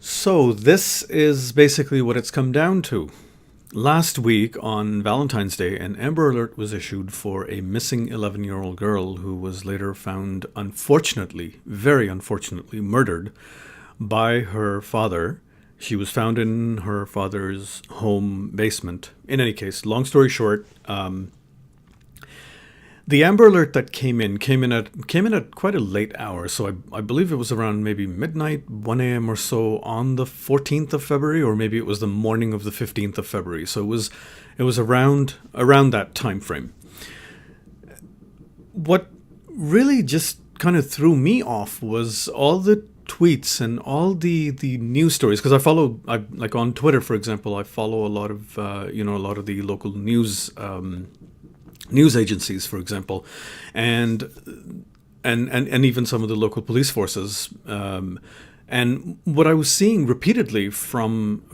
So, this is basically what it's come down to. Last week on Valentine's Day, an Amber Alert was issued for a missing 11-year-old girl who was later found, unfortunately, very unfortunately, murdered by her father. She was found in her father's home basement. In any case, long story short, the Amber Alert that came in at quite a late hour. So I believe it was around maybe midnight, 1 a.m. or so on the 14th of February, or maybe it was the morning of the 15th of February. So it was around that time frame. What really just kind of threw me off was all the tweets and all the news stories, because I like on Twitter, for example, I follow a lot of a lot of the local news agencies, for example, and even some of the local police forces. And what I was seeing repeatedly from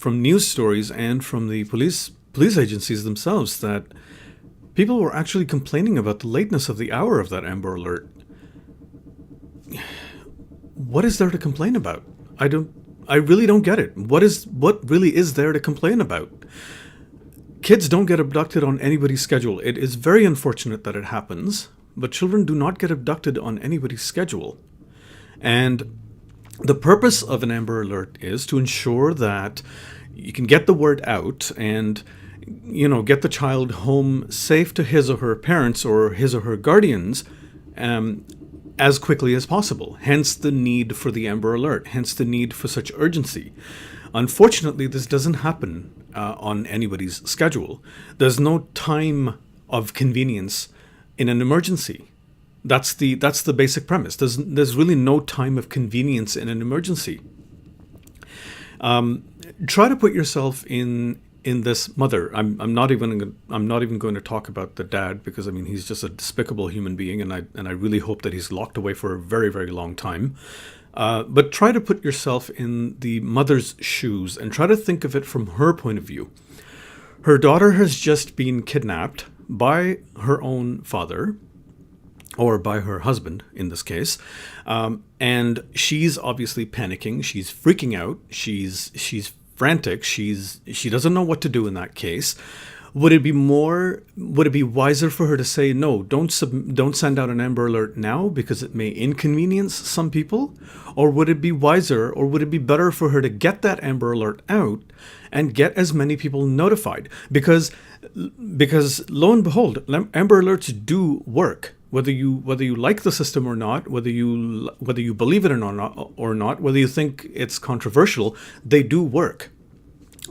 news stories and from the police agencies themselves, that people were actually complaining about the lateness of the hour of that Amber Alert. What is there to complain about? I really don't get it. What really is there to complain about? Kids don't get abducted on anybody's schedule. It is very unfortunate that it happens, but children do not get abducted on anybody's schedule. And the purpose of an Amber Alert is to ensure that you can get the word out and, get the child home safe to his or her parents or his or her guardians as quickly as possible. Hence the need for the Amber Alert, hence the need for such urgency. Unfortunately, this doesn't happen on anybody's schedule. There's no time of convenience in an emergency. That's the basic premise. There's really no time of convenience in an emergency. Try to put yourself in this mother. I'm not even going to talk about the dad, because he's just a despicable human being, and I really hope that he's locked away for a very, very long time. But try to put yourself in the mother's shoes and try to think of it from her point of view. Her daughter has just been kidnapped by her own father, or by her husband in this case, and she's obviously panicking. She's freaking out. She's frantic. She doesn't know what to do in that case. Would it be wiser for her to say, no, don't send out an Amber Alert now because it may inconvenience some people? Or would it be wiser, or would it be better for her to get that Amber Alert out and get as many people notified? Because lo and behold, Amber Alerts do work. Whether you like the system or not, whether you believe it or not, whether you think it's controversial, they do work.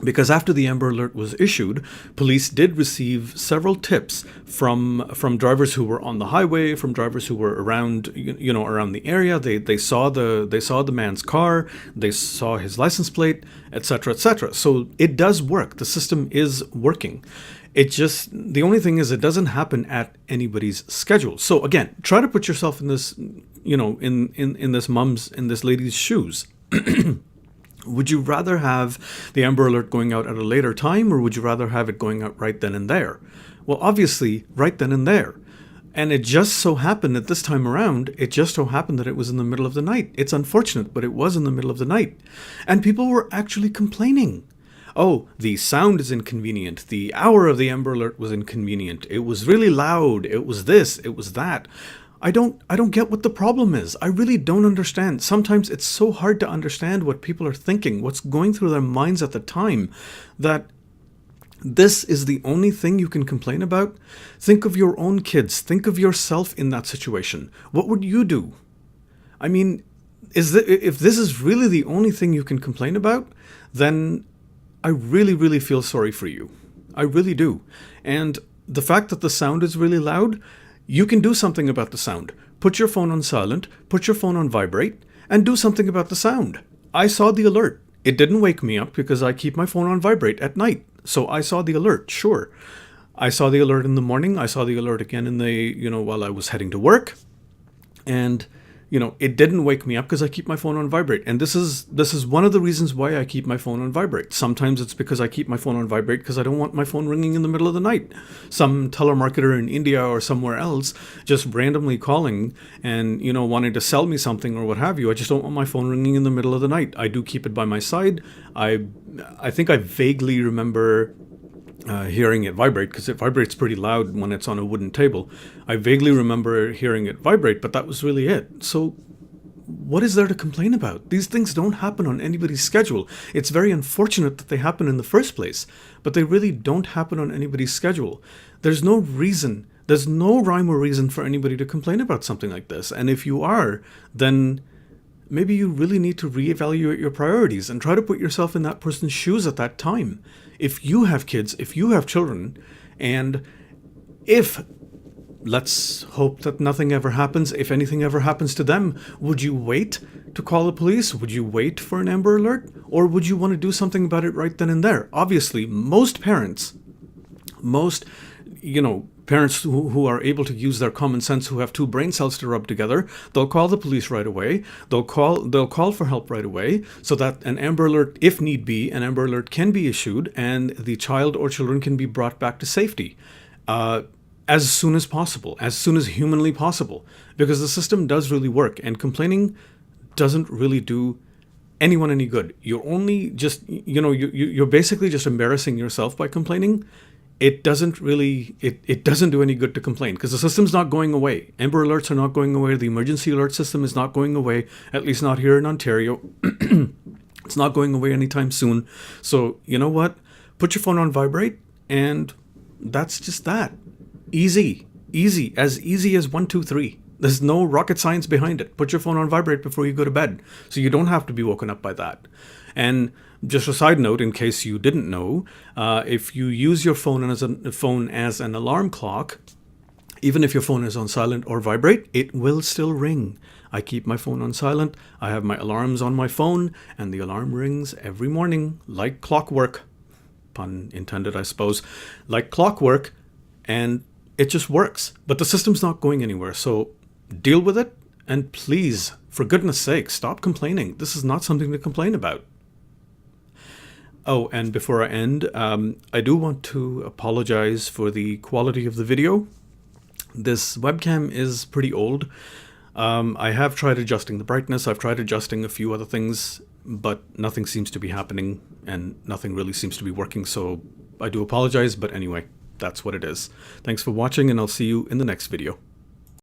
Because after the Amber Alert was issued, police did receive several tips from drivers who were on the highway, from drivers who were around the area. They saw the man's car, they saw his license plate, etc., etc. So it does work. The system is working. The only thing is, it doesn't happen at anybody's schedule. So again, try to put yourself in this, in this lady's shoes. Would you rather have the Amber Alert going out at a later time, or would you rather have it going out right then and there? Well, obviously, right then and there. And it just so happened that this time around, that it was in the middle of the night. It's unfortunate, but it was in the middle of the night. And people were actually complaining. Oh, the sound is inconvenient. The hour of the Amber Alert was inconvenient. It was really loud. It was this. It was that. I don't get what the problem is. I really don't understand. Sometimes it's so hard to understand what people are thinking, what's going through their minds at the time, that this is the only thing you can complain about. Think of your own kids. Think of yourself in that situation. What would you do? If this is really the only thing you can complain about, then I really, really feel sorry for you. I really do. And the fact that the sound is really loud, you can do something about the sound. Put your phone on silent, put your phone on vibrate, and do something about the sound. I saw the alert. It didn't wake me up because I keep my phone on vibrate at night. So I saw the alert, sure. I saw the alert in the morning. I saw the alert again while I was heading to work. And, it didn't wake me up because I keep my phone on vibrate. And this is one of the reasons why I keep my phone on vibrate. Sometimes it's because I keep my phone on vibrate because I don't want my phone ringing in the middle of the night. Some telemarketer in India or somewhere else just randomly calling and, wanting to sell me something or what have you. I just don't want my phone ringing in the middle of the night. I do keep it by my side. I think I vaguely remember hearing it vibrate, because it vibrates pretty loud when it's on a wooden table. I vaguely remember hearing it vibrate, but that was really it. So what is there to complain about? These things don't happen on anybody's schedule. It's very unfortunate that they happen in the first place, but they really don't happen on anybody's schedule. There's no reason, there's no rhyme or reason for anybody to complain about something like this. And if you are, then maybe you really need to reevaluate your priorities and try to put yourself in that person's shoes at that time. If you have kids, if you have children, and if, let's hope that nothing ever happens, if anything ever happens to them, would you wait to call the police? Would you wait for an Amber Alert? Or would you want to do something about it right then and there? Obviously, most parents, parents who are able to use their common sense, who have two brain cells to rub together, they'll call the police right away. They'll call for help right away, so that an Amber Alert, if need be, an Amber Alert can be issued and the child or children can be brought back to safety as soon as possible, as soon as humanly possible, because the system does really work, and complaining doesn't really do anyone any good. You're only just, you're basically just embarrassing yourself by complaining. It doesn't really, it doesn't do any good to complain, because the system's not going away. Amber Alerts are not going away. The emergency alert system is not going away, at least not here in Ontario. It's not going away anytime soon. So you know what? Put your phone on vibrate, and that's just that. Easy, as easy as 1, 2, 3. There's no rocket science behind it. Put your phone on vibrate before you go to bed, so you don't have to be woken up by that. And just a side note, in case you didn't know, if you use your phone as an alarm clock, even if your phone is on silent or vibrate, it will still ring. I keep my phone on silent. I have my alarms on my phone, and the alarm rings every morning like clockwork. Pun intended, I suppose. Like clockwork, and it just works. But the system's not going anywhere, so deal with it, and please, for goodness sake, stop complaining. This is not something to complain about. Oh, and before I end, I do want to apologize for the quality of the video. This webcam is pretty old. I have tried adjusting the brightness. I've tried adjusting a few other things, but nothing seems to be happening, and nothing really seems to be working. So I do apologize, but anyway, that's what it is. Thanks for watching, and I'll see you in the next video.